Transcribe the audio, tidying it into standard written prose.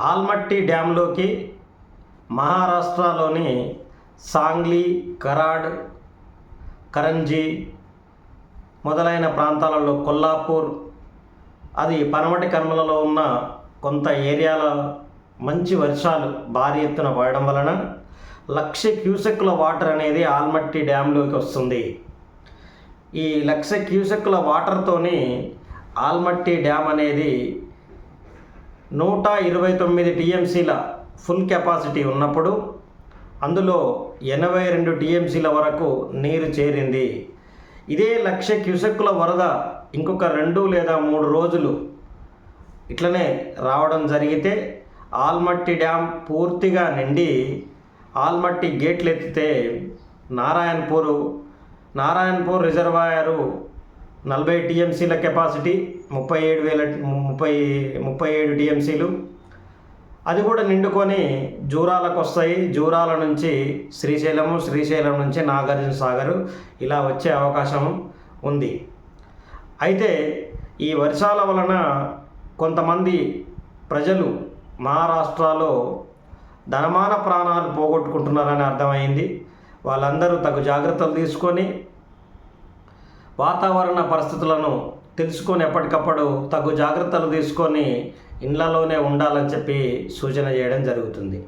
ఆల్మట్టి డ్యాంలోకి మహారాష్ట్రలోని సాంగ్లీ, కరాడ్, కరంజీ మొదలైన ప్రాంతాలలో కొల్లాపూర్, అది పనమటి కనుమలలో ఉన్న కొంత ఏరియాలో మంచి వర్షాలు భారీ ఎత్తున పడడం వలన 1,00,000 క్యూసెక్కుల వాటర్ అనేది ఆల్మట్టి డ్యాంలోకి వస్తుంది. ఈ 1,00,000 క్యూసెక్కుల వాటర్తోని ఆల్మట్టి డ్యామ్ అనేది 129 టీఎంసీల ఫుల్ కెపాసిటీ ఉన్నప్పుడు అందులో 82 టీఎంసీల వరకు నీరు చేరింది. ఇదే 1,00,000 క్యూసెక్కుల వరద ఇంకొక 2 లేదా 3 రోజులు ఇట్లనే రావడం జరిగితే ఆల్మట్టి డ్యామ్ పూర్తిగా నిండి ఆల్మట్టి గేట్లు ఎత్తితే నారాయణపూర్ రిజర్వాయరు 40 టీఎంసీల కెపాసిటీ, 37 టీఎంసీలు, అది కూడా నిండుకొని జూరాలకు వస్తాయి. జూరాల నుంచి శ్రీశైలం నుంచి నాగార్జున సాగర్ ఇలా వచ్చే అవకాశం ఉంది. అయితే ఈ వర్షాల వలన కొంతమంది ప్రజలు మహారాష్ట్రలో ధనమాన ప్రాణాలు పోగొట్టుకుంటున్నారని అర్థమైంది. వాళ్ళందరూ తగు జాగ్రత్తలు తీసుకొని వాతావరణ పరిస్థితులను తెలుసుకొని ఎప్పటికప్పుడు తగు జాగ్రత్తలు తీసుకొని ఇళ్లలోనే ఉండాలని చెప్పి సూచన చేయడం జరుగుతుంది.